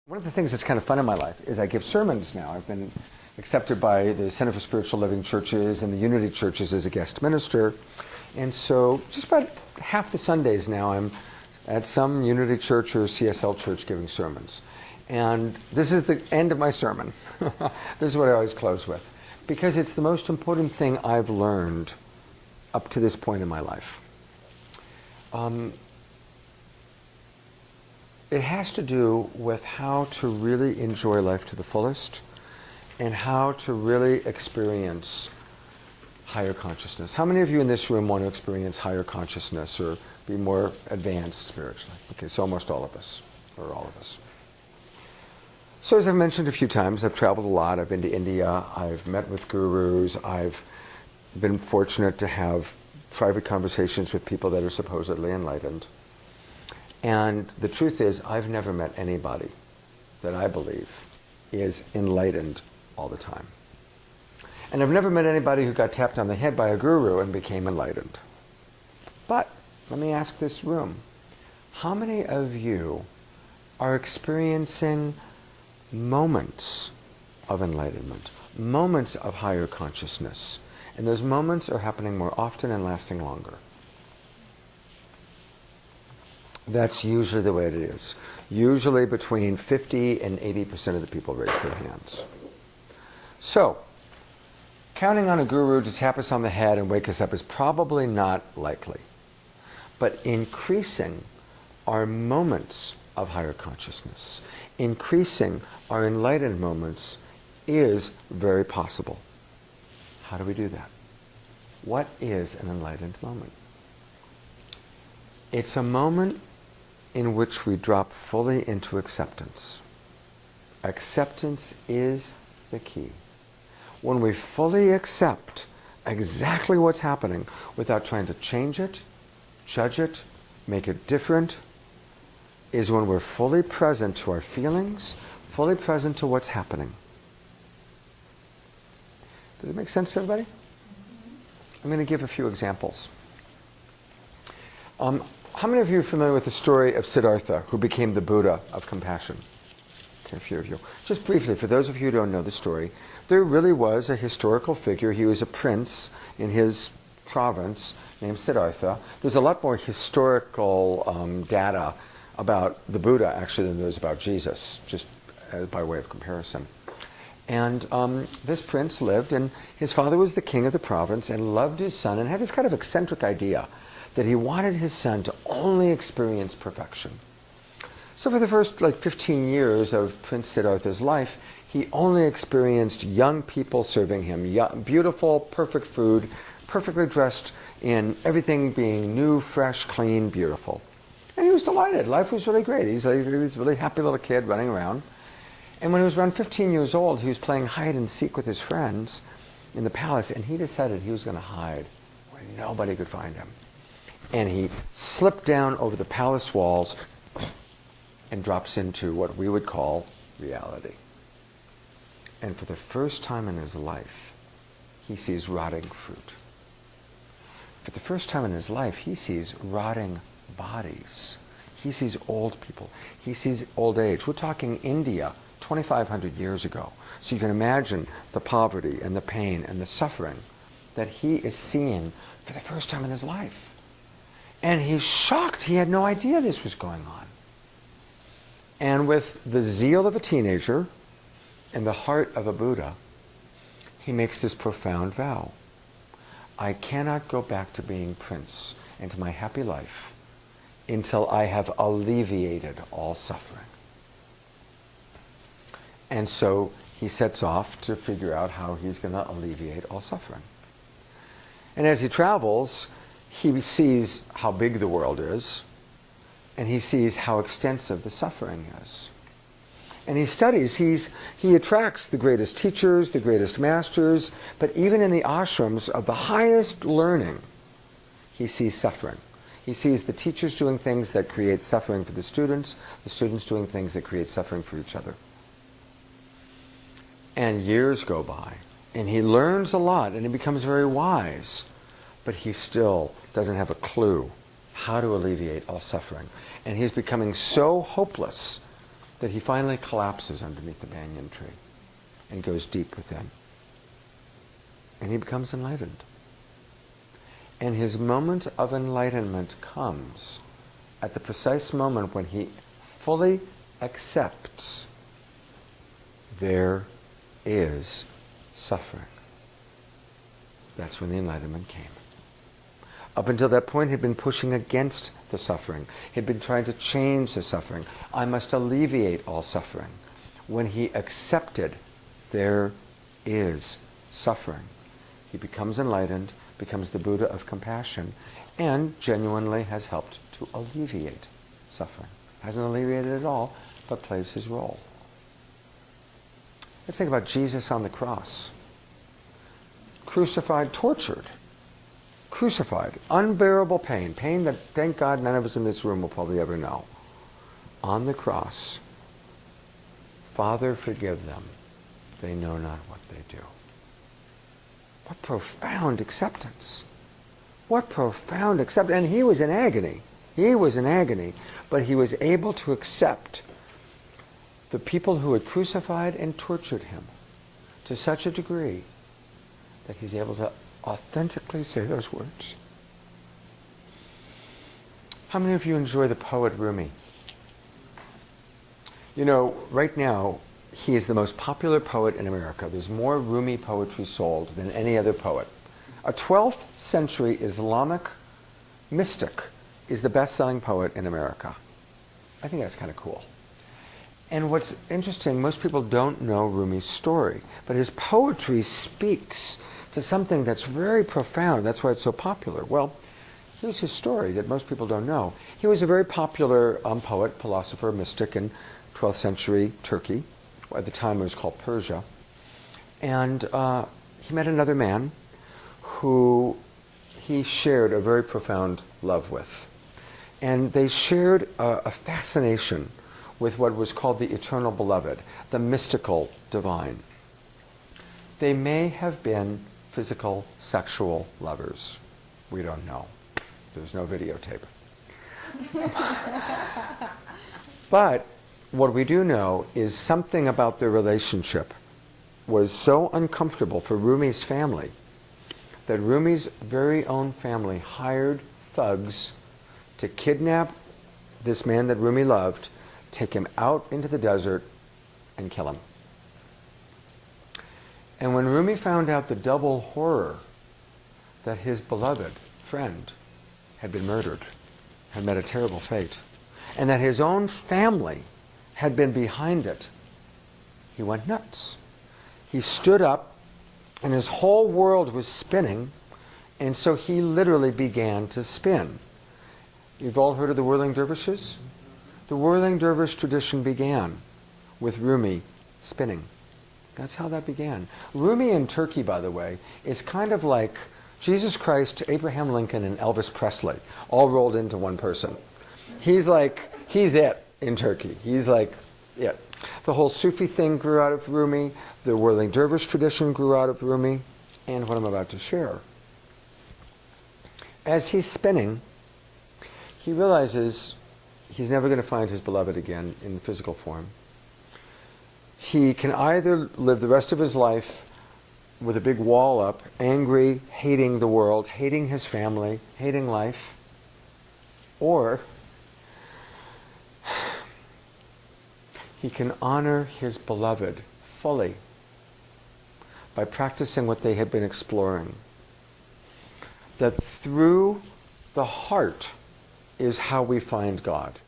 One of the things that's kind of fun in my life is I give sermons now. I've been accepted by the Center for Spiritual Living Churches and the Unity Churches as a guest minister. And so just about half the Sundays now I'm at some Unity Church or CSL church giving sermons. And this is the end of my sermon. This is what I always close with, because it's the most important thing I've learned up to this point in my life. It has to do with how to really enjoy life to the fullest and how to really experience higher consciousness. How many of you in this room want to experience higher consciousness or be more advanced spiritually? Okay, so almost all of us, or all of us. So as I've mentioned a few times, I've traveled a lot. I've been to India. I've met with gurus. I've been fortunate to have private conversations with people that are supposedly enlightened. And the truth is, I've never met anybody that I believe is enlightened all the time. And I've never met anybody who got tapped on the head by a guru and became enlightened. But let me ask this room, how many of you are experiencing moments of enlightenment, moments of higher consciousness? And those moments are happening more often and lasting longer. That's usually the way it is. Usually between 50 and 80% of the people raise their hands. So, counting on a guru to tap us on the head and wake us up is probably not likely. But increasing our moments of higher consciousness, increasing our enlightened moments is very possible. How do we do that? What is an enlightened moment? It's a moment in which we drop fully into acceptance. Acceptance is the key. When we fully accept exactly what's happening without trying to change it, judge it, make it different, is when we're fully present to our feelings, fully present to what's happening. Does it make sense to everybody? I'm going to give a few examples. How many of you are familiar with the story of Siddhartha, who became the Buddha of compassion? Okay, a few of you. Just briefly, for those of you who don't know the story, there really was a historical figure. He was a prince in his province named Siddhartha. There's a lot more historical data about the Buddha, actually, than there's about Jesus, just by way of comparison. And this prince lived, and his father was the king of the province and loved his son and had this kind of eccentric idea that he wanted his son to only experience perfection. So for the first 15 years of Prince Siddhartha's life, he only experienced young people serving him, beautiful, perfect food, perfectly dressed in everything being new, fresh, clean, beautiful. And he was delighted. Life was really great. He's a really happy little kid running around. And when he was around 15 years old, he was playing hide and seek with his friends in the palace, and he decided he was going to hide where nobody could find him. And he slipped down over the palace walls and drops into what we would call reality. And for the first time in his life, he sees rotting fruit. For the first time in his life, he sees rotting bodies. He sees old people. He sees old age. We're talking India 2,500 years ago. So you can imagine the poverty and the pain and the suffering that he is seeing for the first time in his life. And he's shocked. He had no idea this was going on. And with the zeal of a teenager and the heart of a Buddha, he makes this profound vow. I cannot go back to being prince and to my happy life until I have alleviated all suffering. And so he sets off to figure out how he's going to alleviate all suffering. And as he travels, he sees how big the world is, and he sees how extensive the suffering is. And he studies, he attracts the greatest teachers, the greatest masters, but even in the ashrams of the highest learning, he sees suffering. He sees the teachers doing things that create suffering for the students doing things that create suffering for each other. And years go by, and he learns a lot, and he becomes very wise, but he still doesn't have a clue how to alleviate all suffering. And he's becoming so hopeless that he finally collapses underneath the banyan tree and goes deep within. And he becomes enlightened. And his moment of enlightenment comes at the precise moment when he fully accepts there is suffering. That's when the enlightenment came. Up until that point, he'd been pushing against the suffering. He'd been trying to change the suffering. I must alleviate all suffering. When he accepted there is suffering, he becomes enlightened, becomes the Buddha of compassion, and genuinely has helped to alleviate suffering. Hasn't alleviated it all, but plays his role. Let's think about Jesus on the cross. Crucified, tortured. Crucified. Unbearable pain. Pain that, thank God, none of us in this room will probably ever know. On the cross. Father, forgive them. They know not what they do. What profound acceptance. What profound acceptance. And he was in agony. He was in agony. But he was able to accept the people who had crucified and tortured him to such a degree that he's able to authentically say those words. How many of you enjoy the poet Rumi? You know, right now, he is the most popular poet in America. There's more Rumi poetry sold than any other poet. A 12th century Islamic mystic is the best-selling poet in America. I think that's kind of cool. And what's interesting, most people don't know Rumi's story, but his poetry speaks to something that's very profound. That's why it's so popular. Well, here's his story that most people don't know. He was a very popular poet, philosopher, mystic in 12th century Turkey. At the time it was called Persia. And he met another man who he shared a very profound love with. And they shared a fascination with what was called the eternal beloved, the mystical divine. They may have been physical, sexual lovers. We don't know. There's no videotape. But what we do know is something about their relationship was so uncomfortable for Rumi's family that Rumi's very own family hired thugs to kidnap this man that Rumi loved, take him out into the desert, and kill him. And when Rumi found out the double horror that his beloved friend had been murdered, had met a terrible fate, and that his own family had been behind it, he went nuts. He stood up, and his whole world was spinning, and so he literally began to spin. You've all heard of the whirling dervishes? The whirling dervish tradition began with Rumi spinning. That's how that began. Rumi in Turkey, by the way, is kind of like Jesus Christ, Abraham Lincoln, and Elvis Presley, all rolled into one person. He's it in Turkey. He's like it. The whole Sufi thing grew out of Rumi. The whirling dervish tradition grew out of Rumi. And what I'm about to share. As he's spinning, he realizes he's never going to find his beloved again in physical form. He can either live the rest of his life with a big wall up, angry, hating the world, hating his family, hating life, or he can honor his beloved fully by practicing what they had been exploring. That through the heart is how we find God.